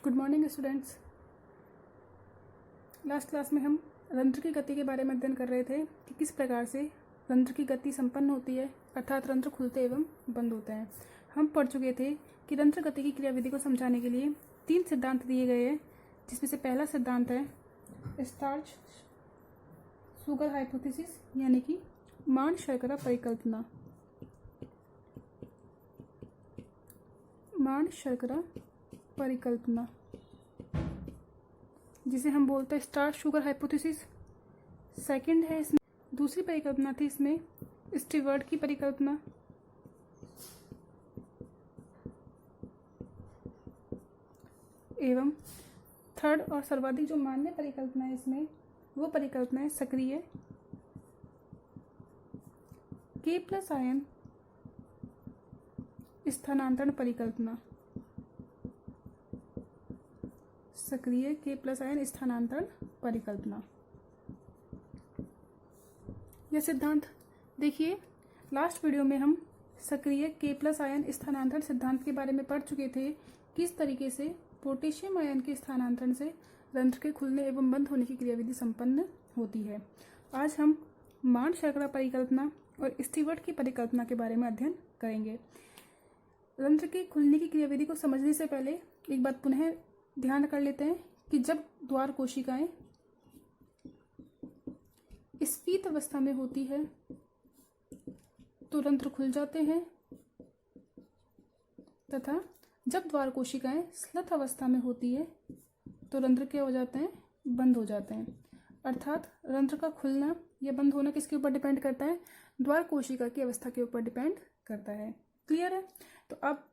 Good morning students. Last class में हम रंध्र की गति के बारे में अध्ययन कर रहे थे कि किस प्रकार से रंध्र की गति संपन्न होती है, अर्थात रंध्र खुलते एवं बंद होते हैं। हम पढ़ चुके थे कि रंध्र गति की क्रियाविधि को समझाने के लिए 3 सिद्धांत दिए गए हैं, जिसमें से पहला सिद्धांत है स्टार्च शुगर हाइपोथेसिस, यानी कि मान शर्करा परिकल्पना। मान शर्करा परिकल्पना जिसे हम बोलते हैं स्टार्च शुगर हाइपोथेसिस। सेकंड है इसमें दूसरी परिकल्पना थी इसमें स्टीवर्ट की परिकल्पना। एवं थर्ड और सर्वाधिक जो मान्य परिकल्पना है इसमें वो परिकल्पना है सक्रिय K+ आयन स्थानांतरण परिकल्पना। सक्रिय K+ आयन स्थानांतरण परिकल्पना। यह सिद्धांत देखिए, लास्ट वीडियो में हम सक्रिय K+ आयन स्थानांतरण सिद्धांत के बारे में पढ़ चुके थे। किस तरीके से पोटेशियम आयन के स्थानांतरण से रंध्र के खुलने एवं बंद होने की क्रियाविधि संपन्न होती है। आज हम मान शर्करा परिकल्पना और स्टीवर्ट की परिकल्पना के बारे में अध्ययन करेंगे। रंध्र के खुलने की क्रियाविधि को समझने से पहले एक बात पुनः ध्यान कर लेते हैं कि जब द्वार कोशिकाएं स्फीत अवस्था में होती है तो रंध्र खुल जाते हैं, तथा जब द्वार कोशिकाएं स्लथ अवस्था में होती है तो रंध्र क्या हो जाते हैं, बंद हो जाते हैं। अर्थात रंध्र का खुलना या बंद होना किसके ऊपर डिपेंड करता है, द्वार कोशिका की अवस्था के ऊपर डिपेंड करता है। क्लियर है? तो अब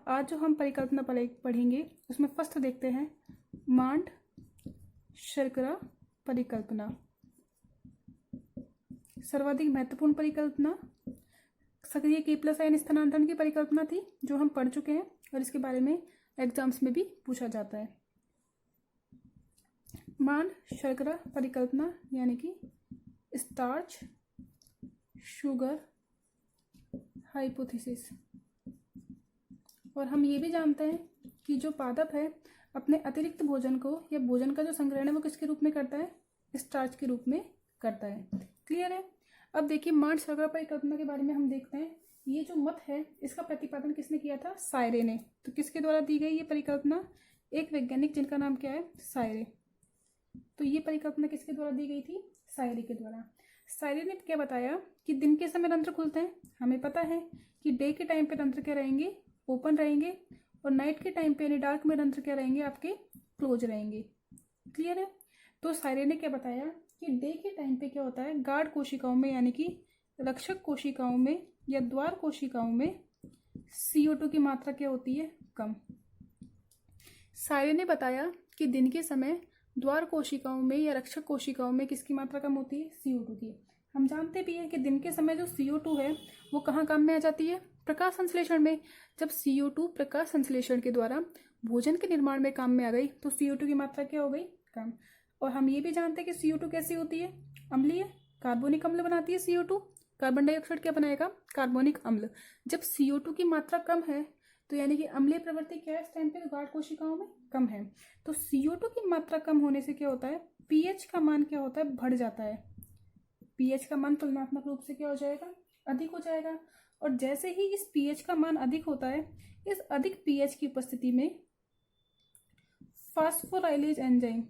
आज जो हम परिकल्पना पढ़ेंगे उसमें फर्स्ट देखते हैं मान शर्करा परिकल्पना। सर्वाधिक महत्वपूर्ण परिकल्पना सक्रिय K+ आयन स्थानांतरण की परिकल्पना थी, जो हम पढ़ चुके हैं और इसके बारे में एग्जाम्स में भी पूछा जाता है। मान शर्करा परिकल्पना यानी कि स्टार्च शुगर हाइपोथेसिस। और हम ये भी जानते हैं कि जो पादप है अपने अतिरिक्त भोजन को या भोजन का जो संग्रहण है वो किसके रूप में करता है, स्टार्च के रूप में करता है। क्लियर है? अब देखिए मान शर्करा परिकल्पना के बारे में हम देखते हैं। ये जो मत है इसका प्रतिपादन किसने किया था, सायरे ने। तो किसके द्वारा दी गई ये परिकल्पना, एक वैज्ञानिक जिनका नाम क्या है, सायरे। तो ये परिकल्पना किसके द्वारा दी गई थी, सायरे के द्वारा। सायरे ने क्या बताया कि दिन के समय रंध्र खुलते हैं। हमें पता है कि डे के टाइम पे रंध्र क्या रहेंगे, ओपन रहेंगे, और नाइट के टाइम पे यानी डार्क में रंध्र क्या रहेंगे, आपके क्लोज रहेंगे। क्लियर है? तो सायरे ने क्या बताया कि डे के टाइम पे क्या होता है, गार्ड कोशिकाओं में यानी कि रक्षक कोशिकाओं में या द्वार कोशिकाओं में CO2 की मात्रा क्या होती है, कम। सायरे ने बताया कि दिन के समय द्वार कोशिकाओं में या रक्षक कोशिकाओं में किसकी मात्रा कम होती है, CO2 की। हम जानते भी हैं कि दिन के समय जो CO2 है वो कहाँ काम में आ जाती है, प्रकाश संश्लेषण में। जब CO2 प्रकाश संश्लेषण के द्वारा भोजन के निर्माण में काम में आ गई तो CO2 की मात्रा क्या हो गई, कम। और हम ये भी जानते हैं कि CO2 कैसी होती है, अम्लीय, कार्बोनिक अम्ल बनाती है CO2। कार्बन डाइऑक्साइड क्या बनाएगा, कार्बोनिक अम्ल। जब CO2 की मात्रा कम है तो यानी कि अम्लीय प्रवृत्ति क्या है इस टाइम पे, गार्ड कोशिकाओं में कम है। तो CO2 की मात्रा कम होने से क्या होता है, pH का मान क्या होता है, बढ़ जाता है। pH का मान तुलनात्मक रूप से क्या हो जाएगा, अधिक हो जाएगा। और जैसे ही इस pH का मान अधिक होता है, इस अधिक pH की उपस्थिति में फास्फोराइलेज एंजाइम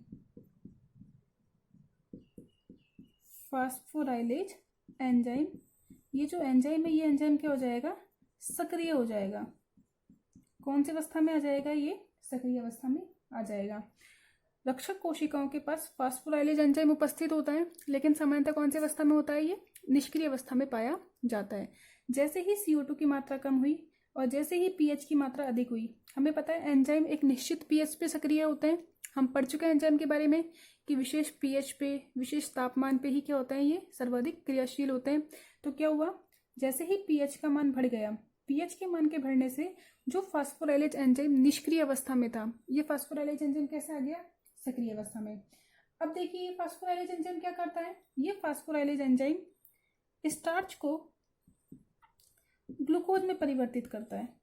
ये जो एंजाइम है, ये एंजाइम क्या हो जाएगा, सक्रिय हो जाएगा। कौन सी अवस्था में आ जाएगा, ये सक्रिय अवस्था में आ जाएगा। रक्षक कोशिकाओं के पास फास्फोराइलेज एंजाइम उपस्थित होता है, लेकिन सामान्यतः कौन सी अवस्था में होता है, ये निष्क्रिय अवस्था में पाया जाता है। जैसे ही CO2 की मात्रा कम हुई और जैसे ही pH की मात्रा अधिक हुई, हमें पता है एंजाइम एक निश्चित pH पे सक्रिय होते हैं। हम पढ़ चुके हैं एंजाइम के बारे में कि विशेष pH पे, विशेष तापमान पे ही क्या होता है, ये सर्वाधिक क्रियाशील होते हैं। तो क्या हुआ, जैसे ही pH का मान बढ़ गया, pH के मान के बढ़ने से जो फास्फोराइलेज एंजाइम निष्क्रिय अवस्था में था, ये फास्फोराइलेज एंजाइम कैसे आ गया, सक्रिय अवस्था में। अब देखिए ये फास्फोराइलेज एंजाइम क्या करता है, ये फास्फोराइलेज एंजाइम स्टार्च को ग्लूकोज में परिवर्तित करता है।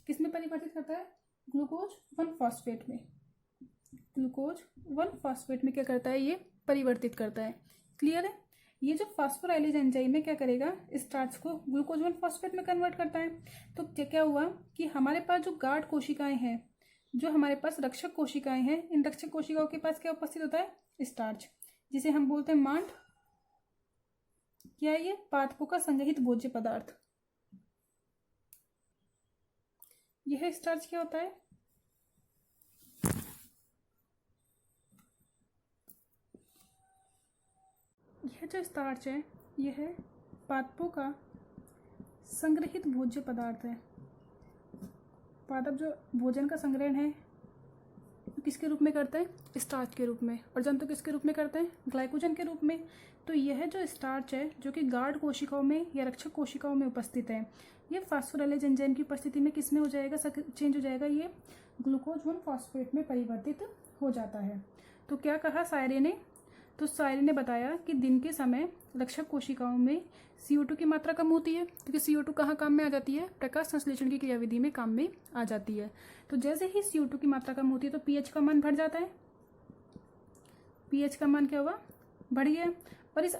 किस में परिवर्तित करता है, ग्लूकोज 1 फॉस्फेट में, ग्लूकोज 1 फॉस्फेट में क्या करता है, ये परिवर्तित करता है। क्लियर है। ये जो फास्फोराइलेज एंजाइम है क्या करेगा, स्टार्च को ग्लूकोज 1 फॉस्फेट में कन्वर्ट करता है। तो क्या हुआ कि हमारे पास जो गार्ड कोशिकाएं हैं, जो हमारे पास रक्षक कोशिकाएं हैं, इन रक्षक कोशिकाओं के पास क्या उपस्थित होता है, स्टार्च, जिसे हम बोलते हैं मांड। क्या है ये, पादपों का संग्रहित भोज्य पदार्थ। यह स्टार्च क्या होता है, यह जो स्टार्च है यह पादपों का संग्रहित भोज्य पदार्थ है। पादप जो भोजन का संग्रहण है किसके रूप में करते हैं, स्टार्च के रूप में, और जंतु किसके रूप में करते हैं, ग्लाइकोजन के रूप में। तो यह जो स्टार्च है जो कि गार्ड कोशिकाओं में या रक्षक कोशिकाओं में उपस्थित है, ये फास्फोराइलेज एंजाइम की उपस्थिति में किस में हो जाएगा, चेंज हो जाएगा, ये ग्लूकोज 1 फॉस्फेट में परिवर्तित हो जाता है। तो क्या कहा सायरे ने, तो सायरे ने बताया कि दिन के समय रक्षक कोशिकाओं में CO2 की मात्रा कम होती है, क्योंकि CO2 कहाँ काम में आ जाती है, प्रकाश संश्लेषण की क्रियाविधि में काम में आ जाती है। तो जैसे ही CO2 की मात्रा कम होती है तो pH का मान बढ़ जाता है। pH का मान क्या हुआ, बढ़ गया। और इस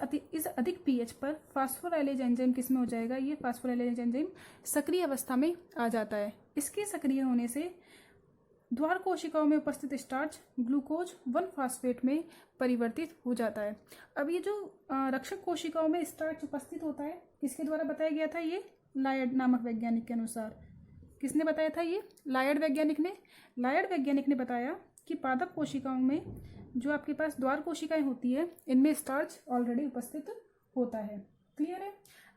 अधिक pH पर फास्फोराइलेज एंजाइम किस में हो जाएगा, ये फास्फोराइलेज एंजाइम सक्रिय अवस्था में आ जाता है। इसके सक्रिय होने से द्वार कोशिकाओं में उपस्थित स्टार्च ग्लूकोज 1 फॉस्फेट में परिवर्तित हो जाता है। अब ये जो रक्षक कोशिकाओं में स्टार्च उपस्थित होता है, किसके द्वारा बताया गया था, ये लायड नामक वैज्ञानिक के अनुसार। किसने बताया था, ये लायड वैज्ञानिक ने। लायड वैज्ञानिक ने बताया कि पादप कोशिकाओं में जो आपके पास द्वार कोशिकाएं होती है, इनमें स्टार्च ऑलरेडी उपस्थित होता है। क्लियर है।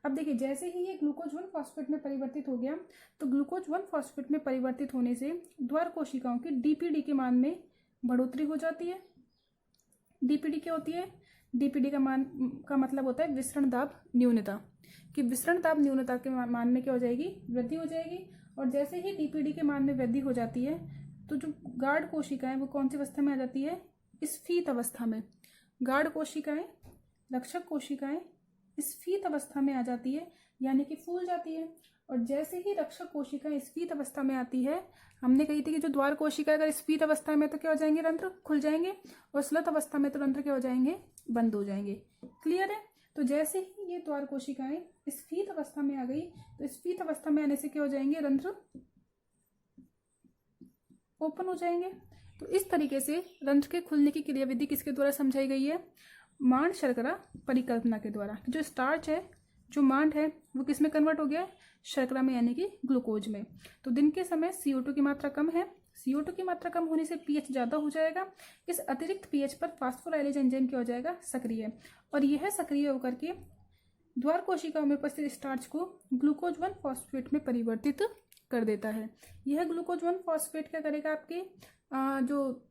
अब देखिए, जैसे ही ये ग्लूकोज 1 फॉस्फेट में परिवर्तित हो गया, तो ग्लूकोज 1 फॉस्फेट में परिवर्तित होने से द्वार कोशिकाओं की DPD के मान में बढ़ोतरी हो जाती है। DPD क्या होती है, DPD का मान का मतलब होता है विसरण दाब न्यूनता, कि विसरण दाब न्यूनता के मान में क्या हो जाएगी, वृद्धि हो जाएगी। और जैसे ही DPD के मान में वृद्धि हो जाती है, तो जो गार्ड कोशिकाएं वो कौन सी अवस्था में आ जाती है, स्फीत अवस्था में। गार्ड कोशिकाएं, रक्षक कोशिकाएं स्फीत अवस्था में आ जाती है, यानी कि फूल जाती है। और जैसे ही रक्षक कोशिकाएं स्फीत अवस्था में आती है, हमने कही थी कि जो द्वार कोशिका अगर स्फीत अवस्था में तो क्या हो जाएंगे, रंध्र खुल जाएंगे, और स्लत अवस्था में तो रंध्र क्या हो जाएंगे, बंद हो जाएंगे। क्लियर है। तो जैसे ही ये द्वार कोशिकाएं स्फीत अवस्था में आ गई, तो स्फीत अवस्था में आने से क्या हो जाएंगे, रंध्र ओपन हो जाएंगे। तो इस तरीके से रंध्र के खुलने की क्रियाविधि किसके द्वारा समझाई गई है, मांड शर्करा परिकल्पना के द्वारा। जो स्टार्च है, जो मांड है, वो किस में कन्वर्ट हो गया है, शर्करा में, यानी कि ग्लूकोज में। तो दिन के समय CO2 की मात्रा कम है, CO2 की मात्रा कम होने से pH ज़्यादा हो जाएगा। इस अतिरिक्त pH पर फास्फोराइलेज एंजाइम क्या हो जाएगा, सक्रिय, और यह सक्रिय होकर के द्वार कोशिकाओं में उपस्थित स्टार्च को ग्लूकोज 1 फॉस्फेट में परिवर्तित कर देता है। यह ग्लूकोज 1 फॉस्फेट क्या करेगा, आपके जो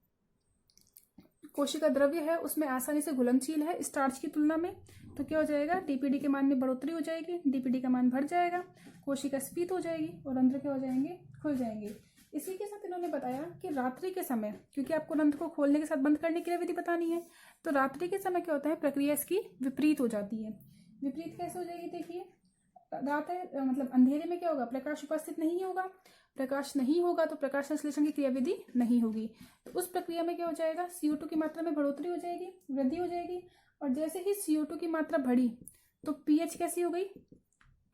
कोशिका द्रव्य है उसमें आसानी से घुलनशील है स्टार्च की तुलना में। तो क्या हो जाएगा, DPD के मान में बढ़ोतरी हो जाएगी, DPD का मान बढ़ जाएगा, कोशिका स्फीत हो जाएगी, और रंध्र क्या हो जाएंगे, खुल जाएंगे। इसी के साथ इन्होंने बताया कि रात्रि के समय, क्योंकि आपको रंध्र को खोलने के साथ बंद करने की विधि बतानी है, तो रात्रि के समय क्या होता है, प्रक्रिया इसकी विपरीत हो जाती है। विपरीत कैसे हो जाएगी, देखिए, रात है मतलब अंधेरे में क्या होगा, प्रकाश उपस्थित नहीं होगा, प्रकाश नहीं होगा तो प्रकाश संश्लेषण की क्रियाविधि नहीं होगी। तो उस प्रक्रिया में क्या हो जाएगा, CO2 की मात्रा में बढ़ोतरी हो जाएगी, वृद्धि हो जाएगी। और जैसे ही CO2 की मात्रा बढ़ी तो pH कैसी हो गई,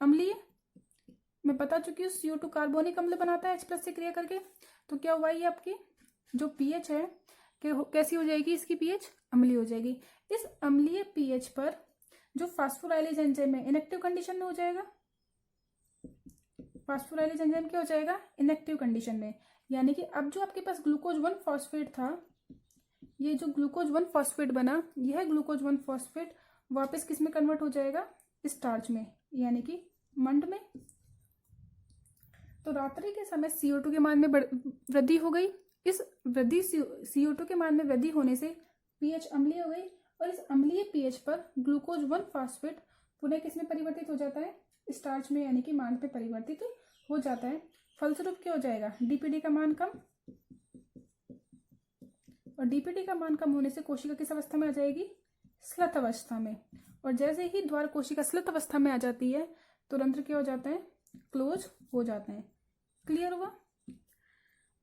अम्लीय। मैं बता चुकी हूँ CO2 कार्बोनिक अम्ल बनाता है H+ से क्रिया करके। तो क्या हुआ, ये आपकी जो pH है कैसी हो जाएगी, इसकी pH अम्लीय हो जाएगी। इस अम्लीय pH पर जो फास्फोराइलेज एंजाइम है इनएक्टिव कंडीशन में हो जाएगा। फास्फोराइलेज एंजाइम क्या हो जाएगा, इनएक्टिव कंडीशन में, यानी कि अब जो आपके पास ग्लूकोज 1 फॉस्फेट था, ये जो ग्लूकोज 1 फॉस्फेट बना, यह ग्लूकोज 1 फॉस्फेट वापस किस में कन्वर्ट हो जाएगा, स्टार्च में, यानी कि मंड में। तो रात्रि के समय CO2 के मान में वृद्धि हो गई। इस वृद्धि CO2 के मान में वृद्धि होने से pH अम्लीय हो गई, और इस अम्लीय pH पर ग्लूकोज 1 फॉस्फेट पुनः किस में परिवर्तित हो जाता है, स्टार्च में, यानी कि मांड पे परिवर्तित हो जाता है। फलस्वरूप क्या हो जाएगा, DPD का मान कम, और DPD का मान कम होने से कोशिका किस अवस्था में आ जाएगी, स्लत अवस्था में। और जैसे ही द्वार कोशिका स्लत अवस्था में आ जाती है तो रंध्र क्या हो जाता है, क्लोज हो जाते हैं। क्लियर हुआ।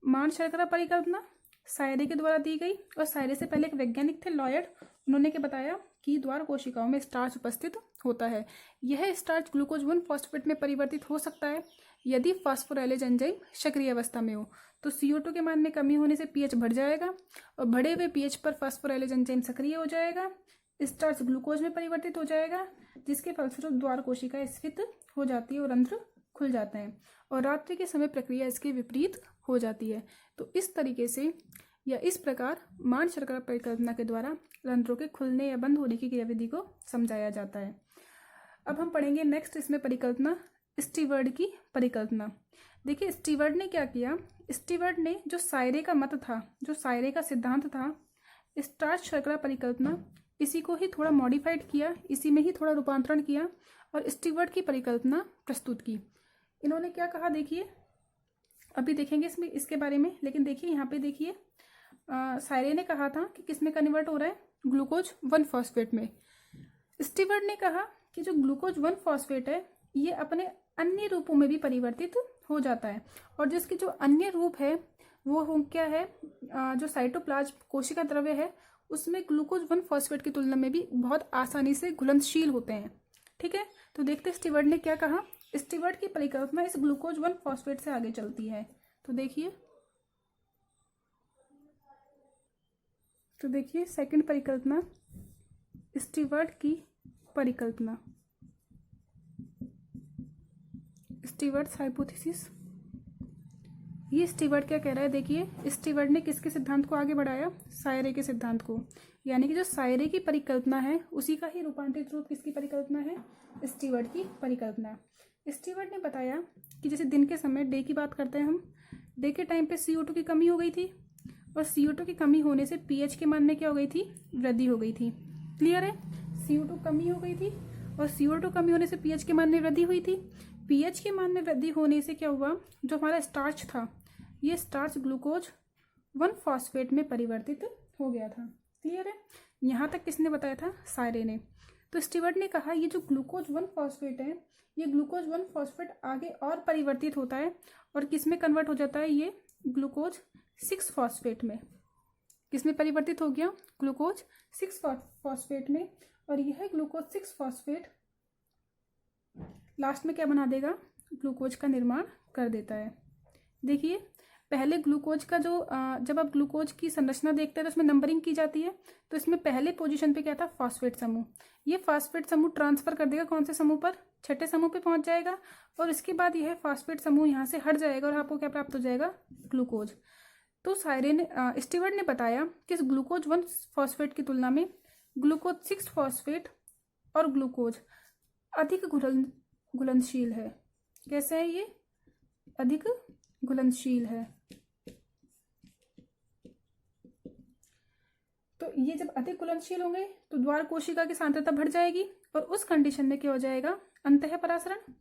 मान शर्करा परिकल्पना सायरे के द्वारा दी गई, और सायरे से पहले एक वैज्ञानिक थे लॉयड, उन्होंने क्या बताया कि द्वार कोशिकाओं में स्टार्च उपस्थित होता है। यह स्टार्च ग्लूकोज 1 फॉस्फेट में परिवर्तित हो सकता है यदि फास्फोराइलेज एंजाइम सक्रिय अवस्था में हो। तो CO2 के मान में कमी होने से pH बढ़ जाएगा, और बढ़े हुए pH पर फास्फोराइलेज एंजाइम सक्रिय हो जाएगा, स्टार्च ग्लूकोज में परिवर्तित हो जाएगा, जिसके फलस्वरूप द्वार कोशिका स्फीत हो जाती है और रंध्र खुल जाते हैं, और रात्रि के समय प्रक्रिया इसके विपरीत हो जाती है। तो इस तरीके से या इस प्रकार मान शर्करा परिकल्पना के द्वारा रंध्रों के खुलने या बंद होने की क्रियाविधि को समझाया जाता है। अब हम पढ़ेंगे नेक्स्ट इसमें परिकल्पना स्टीवर्ड की परिकल्पना। देखिए स्टीवर्ड ने क्या किया, स्टीवर्ड ने जो सायरे का मत था, जो सायरे का सिद्धांत था, स्टार्च शर्करा परिकल्पना, इसी को ही थोड़ा मॉडिफाइड किया, इसी में ही थोड़ा रूपांतरण किया और स्टीवर्ड की परिकल्पना प्रस्तुत की। इन्होंने क्या कहा देखिए, अभी देखेंगे इसमें इसके बारे में, लेकिन देखिए यहाँ पे देखिए सायरे ने कहा था कि किस में कन्वर्ट हो रहा है, ग्लूकोज 1 फॉस्फेट में। स्टीवर्ड ने कहा कि जो ग्लूकोज 1 फॉस्फेट है ये अपने अन्य रूपों में भी परिवर्तित हो जाता है, और जिसके जो अन्य रूप है वो क्या है, जो साइटोप्लाज्म कोशिका द्रव्य है उसमें ग्लूकोज 1 फॉस्फेट की तुलना में भी बहुत आसानी से घुलनशील होते हैं। ठीक है, तो देखते हैं स्टीवर्ड ने क्या कहा। स्टीवर्ड की परिकल्पना इस ग्लूकोज 1 फॉस्फेट से आगे चलती है। तो देखिए सेकंड परिकल्पना स्टीवर्ड की परिकल्पना, स्टीवर्ड्स हाइपोथेसिस। ये स्टीवर्ड क्या कह रहा है, देखिए स्टीवर्ड ने किसके सिद्धांत को आगे बढ़ाया, सायरे के सिद्धांत को, यानी कि जो सायरे की परिकल्पना है उसी का ही रूपांतरित रूप किसकी परिकल्पना है, स्टीवर्ड की परिकल्पना। स्टीवर्ड ने बताया कि जैसे दिन के समय, डे की बात करते हैं हम, डे के टाइम पे CO2 की कमी हो गई थी, और CO2 की कमी होने से pH के मान में क्या हो गई थी, वृद्धि हो गई थी। क्लियर है, CO2 कमी हो गई थी और CO2 कमी होने से pH के मान में वृद्धि हुई थी। pH के मान में वृद्धि होने से क्या हुआ, जो हमारा स्टार्च था ये स्टार्च ग्लूकोज 1 फॉस्फेट में परिवर्तित हो गया था। क्लियर है, यहाँ तक किसने बताया था, सायरे ने। तो स्टीवर्ड ने कहा ये जो ग्लूकोज 1 फॉस्फेट है ये ग्लूकोज 1 फॉस्फेट आगे और परिवर्तित होता है और किस में कन्वर्ट हो जाता है, ये ग्लूकोज 6 फॉस्फेट में। किस में परिवर्तित हो गया, ग्लूकोज 6 फॉस्फेट में, और यह ग्लूकोज 6 फॉस्फेट लास्ट में क्या बना देगा, ग्लूकोज का निर्माण कर देता है। देखिए पहले ग्लूकोज का जो जब आप ग्लूकोज की संरचना देखते हैं तो उसमें नंबरिंग की जाती है, तो इसमें पहले पोजीशन पे क्या था, फास्फेट समूह। ये फास्फेट समूह ट्रांसफर कर देगा कौन से समूह पर, छठे समूह पे पहुंच जाएगा, और इसके बाद यह फास्फेट समूह यहाँ से हट जाएगा और आपको क्या प्राप्त हो जाएगा, ग्लूकोज। तो स्टीवर्ड ने बताया कि इस ग्लूकोज 1 फॉस्फेट की तुलना में ग्लूकोज 6 फॉस्फेट और ग्लूकोज अधिक घुलनशील है। कैसे है ये, अधिक घुलनशील है। तो ये जब अधिक घुलनशील होंगे तो द्वार कोशिका की सांद्रता बढ़ जाएगी, और उस कंडीशन में क्या हो जाएगा, अंतःपरासरण।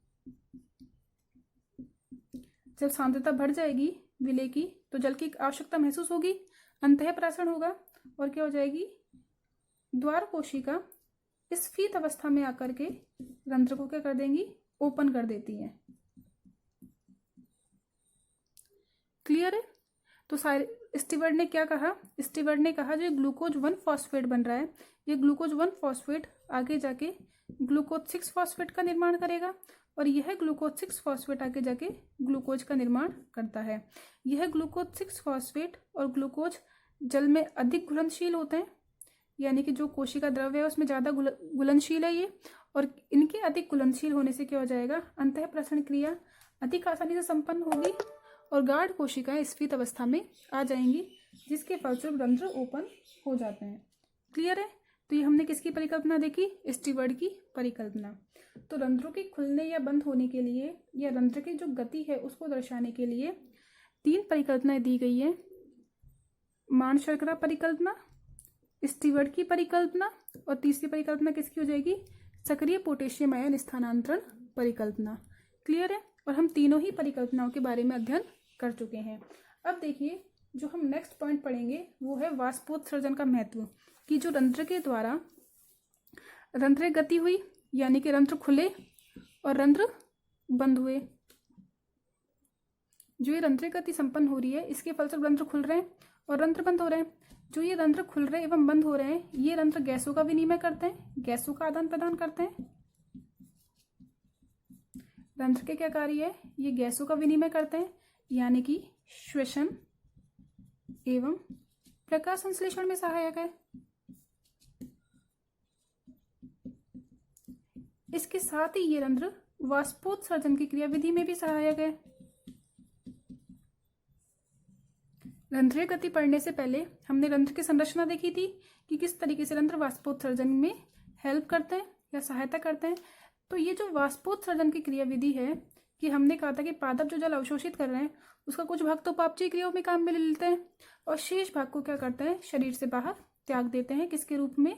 जब सांद्रता बढ़ जाएगी विलेय की तो जल की आवश्यकता महसूस होगी, अंतःपरासरण होगा, और क्या हो जाएगी, द्वार कोशिका स्फीत अवस्था में आकर के रंध्र को क्या कर देंगी, ओपन कर देती है। क्लियर है, तो स्टीवर्ड ने क्या कहा, स्टीवर्ड ने कहा जो ग्लूकोज 1 फॉस्फेट बन रहा है ये ग्लूकोज 1 फॉस्फेट आगे जाके ग्लूकोज 6 फॉस्फेट का निर्माण करेगा, और यह ग्लूकोज 6 फॉस्फेट आगे जाके ग्लूकोज का निर्माण करता है। यह ग्लूकोज 6 फॉस्फेट और ग्लूकोज जल में अधिक घुलनशील होते हैं, यानी कि जो कोशिका द्रव्य है उसमें ज़्यादा घुलनशील है ये, और इनके अधिक घुलनशील होने से क्या हो जाएगा, अंतःप्रसरण क्रिया अधिक आसानी से संपन्न होगी और गाढ़ कोशिकाएं स्फीत अवस्था में आ जाएंगी, जिसके फलस्वरूप रंध्र ओपन हो जाते हैं। क्लियर है, तो ये हमने किसकी परिकल्पना देखी, स्टीवर्ड की परिकल्पना। तो रंध्रों के खुलने या बंद होने के लिए या रंध्र की जो गति है उसको दर्शाने के लिए 3 परिकल्पनाएं दी गई है, मान शर्करा परिकल्पना, स्टीवर्ड की परिकल्पना, और तीसरी परिकल्पना किसकी हो जाएगी, सक्रिय पोटेशियम आयन स्थानांतरण परिकल्पना। क्लियर है, और हम तीनों ही परिकल्पनाओं के बारे में अध्ययन कर चुके हैं। अब देखिए जो हम नेक्स्ट पॉइंट पढ़ेंगे वो है वाष्पोत्सर्जन का महत्व, कि जो रंध्र के द्वारा रंध्र गति हुई, यानी कि रंध्र खुले और रंध्र बंद हुए, जो ये रंध्र गति संपन्न हो रही है, इसके फलस्वरूप रंध्र खुल रहे हैं और रंध्र बंद हो रहे हैं। जो ये रंध्र खुल रहे एवं बंद हो रहे हैं, ये रंध्र गैसों का विनिमय करते हैं, गैसों का आदान प्रदान करते हैं। रंध्र के क्या कार्य है? ये गैसों का विनिमय करते हैं, यानी कि श्वसन एवं प्रकाश संश्लेषण में सहायक है। इसके साथ ही ये रंध्र वाष्पोत्सर्जन की क्रियाविधि में भी सहायक है। रंध्रीय गति पढ़ने से पहले हमने रंध्र की संरचना देखी थी कि किस तरीके से रंध्र वाष्पोत्सर्जन में हेल्प करते हैं या सहायता करते हैं। तो ये जो वाष्पोत्सर्जन की क्रियाविधि है, कि हमने कहा था कि पादप जो जल अवशोषित कर रहे हैं उसका कुछ भाग तो उपापचयी क्रियाओं में काम में ले लेते हैं और शेष भाग को क्या करते हैं? शरीर से बाहर त्याग देते हैं। किसके रूप में?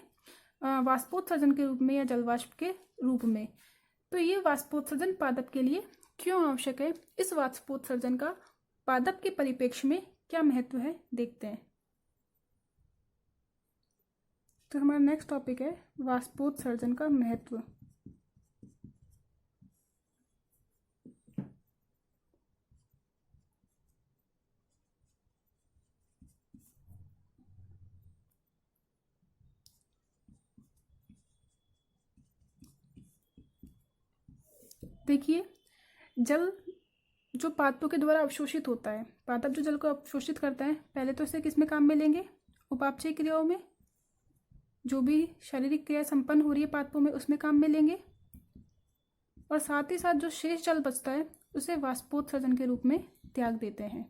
वाष्पोत्सर्जन के रूप में या जलवाष्प के रूप में। तो ये वाष्पोत्सर्जन पादप के लिए क्यों आवश्यक है? इस वाष्पोत्सर्जन का पादप के परिप्रेक्ष्य में क्या महत्व है, देखते हैं। तो हमारा नेक्स्ट टॉपिक है वाष्पोत्सर्जन का महत्व। देखिए, जल जो पादपों के द्वारा अवशोषित होता है, पादप जो जल को अवशोषित करता है, पहले तो इसे किस में काम में लेंगे? उपापचयी क्रियाओं में। जो भी शारीरिक क्रिया संपन्न हो रही है पादपों में, उसमें काम में लेंगे। और साथ ही साथ जो शेष जल बचता है उसे वाष्पोत्सर्जन के रूप में त्याग देते हैं।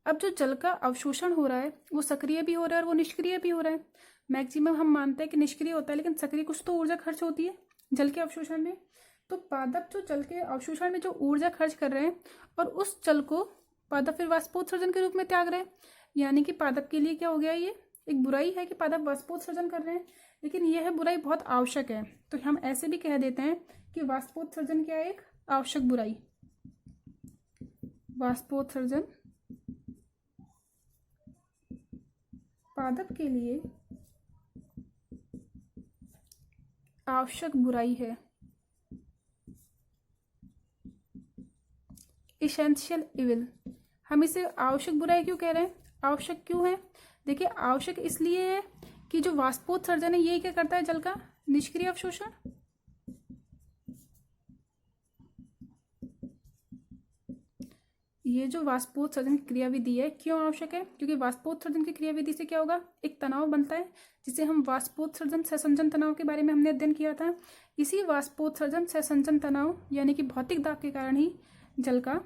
अब जो जल का अवशोषण हो रहा है वो सक्रिय भी हो रहा है और वो निष्क्रिय भी हो रहा है। मैक्सिमम हम मानते हैं कि निष्क्रिय होता है, लेकिन सक्रिय कुछ तो ऊर्जा खर्च होती है जल के अवशोषण में। तो पादप जो जल के अवशोषण में जो ऊर्जा खर्च कर रहे हैं और उस जल को पादप फिर वाष्पोत्सर्जन के रूप में त्याग रहे हैं, यानी कि पादप के लिए क्या हो गया? ये एक बुराई है कि पादप वाष्पोत्सर्जन कर रहे हैं, लेकिन यह है बुराई बहुत आवश्यक है। तो हम ऐसे भी कह देते हैं कि वाष्पोत्सर्जन क्या है? एक आवश्यक बुराई। वाष्पोत्सर्जन पादप के लिए आवश्यक बुराई है, इसेंशियल इविल। हम इसे आवश्यक बुराई क्यों कह रहे हैं? आवश्यक क्यों है? देखिए, आवश्यक इसलिए है कि जो वाष्पोत्सर्जन है ये क्या करता है? जल का निष्क्रिय अवशोषण। ये जो वाष्पोत्सर्जन की क्रियाविधि है क्यों आवश्यक है? क्योंकि वाष्पोत्सर्जन की क्रियाविधि से क्या होगा? एक तनाव बनता है, जिसे हम वाष्पोत्सर्जन सहसंजन तनाव के बारे में हमने अध्ययन किया था। इसी वाष्पोत्सर्जन सहसंजन तनाव यानी कि भौतिक दाब के कारण ही जल का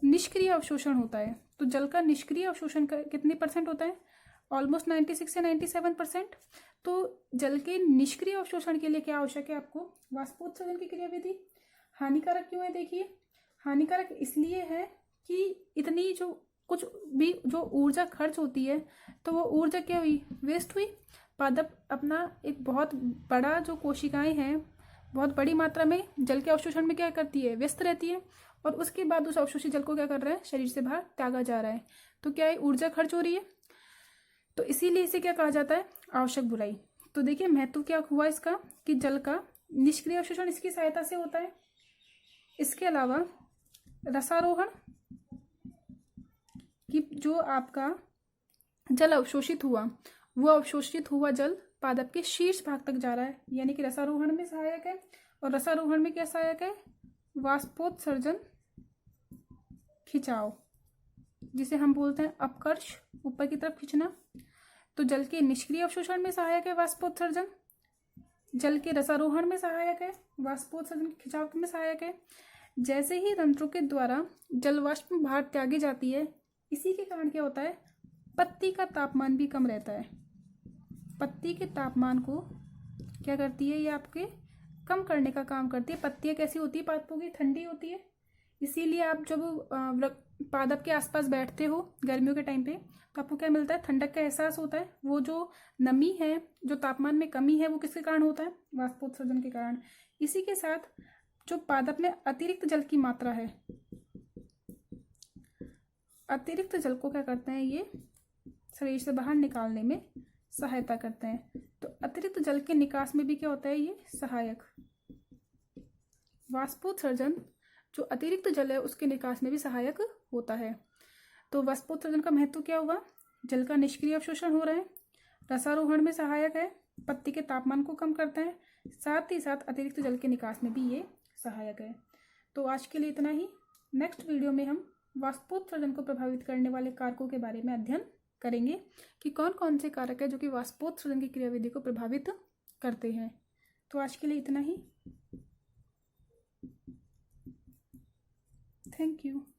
निष्क्रिय अवशोषण होता है। तो जल का निष्क्रिय अवशोषण कितने % होता है? ऑलमोस्ट 96 से 97%। तो जल के निष्क्रिय अवशोषण के लिए क्या आवश्यक है आपको? वाष्पोत्सर्जन की क्रियाविधि। हानिकारक क्यों है? देखिए, हानिकारक इसलिए है कि इतनी जो कुछ भी जो ऊर्जा खर्च होती है तो वो ऊर्जा क्या हुई? वेस्ट हुई। पादप अपना एक बहुत बड़ा जो कोशिकाएं हैं बहुत बड़ी मात्रा में जल के अवशोषण में क्या करती है? व्यस्त रहती है, और उसके बाद उस अवशोषित जल को क्या कर रहा है? शरीर से बाहर त्यागा जा रहा है। तो क्या है? ऊर्जा खर्च हो रही है। तो इसीलिए इसे क्या कहा जाता है? आवश्यक बुराई। तो देखिए, महत्व क्या हुआ इसका कि जल का निष्क्रिय अवशोषण इसकी सहायता से होता है। इसके अलावा रसारोहण कि जो आपका जल अवशोषित हुआ वो अवशोषित हुआ जल पादप के शीर्ष भाग तक जा रहा है, यानी कि रसारोहण में सहायक है। और रसारोहण में क्या सहायक है? वाष्पोत्सर्जन खिंचाव, जिसे हम बोलते हैं अपकर्ष, ऊपर की तरफ खींचना। तो जल के निष्क्रिय अवशोषण में सहायक है वाष्पोत्सर्जन, जल के रसारोहण में सहायक है, वाष्पोत्सर्जन खिंचाव में सहायक है। जैसे ही रंध्रों के द्वारा जलवाष्प बाहर त्यागी जाती है, इसी के कारण क्या होता है? पत्ती का तापमान भी कम रहता है। पत्ती के तापमान को क्या करती है? ये आपके कम करने का काम करती है। पत्तियाँ कैसी होती है? पादपों की ठंडी होती है। इसीलिए आप जब पादप के आसपास बैठते हो गर्मियों के टाइम पे तो आपको क्या मिलता है? ठंडक का एहसास होता है। वो जो नमी है, जो तापमान में कमी है, वो किसके कारण होता है? वाष्पोत्सर्जन के कारण। इसी के साथ जो पादप में अतिरिक्त जल की मात्रा है, अतिरिक्त जल को क्या करते हैं? ये शरीर से बाहर निकालने में सहायता करते हैं। तो अतिरिक्त जल के निकास में भी क्या होता है? ये सहायक। वाष्पोत्सर्जन जो अतिरिक्त जल है उसके निकास में भी सहायक होता है। तो वाष्पोत्सर्जन का महत्व क्या हुआ? जल का निष्क्रिय अवशोषण हो रहा है, रसारोहण में सहायक है, पत्ती के तापमान को कम करता है, साथ ही साथ अतिरिक्त जल के निकास में भी ये सहायक है। तो आज के लिए इतना ही। नेक्स्ट वीडियो में हम वाष्पोत्सर्जन को प्रभावित करने वाले कारकों के बारे में अध्ययन करेंगे कि कौन कौन से कारक है जो कि वाष्पोत्सर्जन की क्रियाविधि को प्रभावित करते हैं। तो आज के लिए इतना ही। Thank you.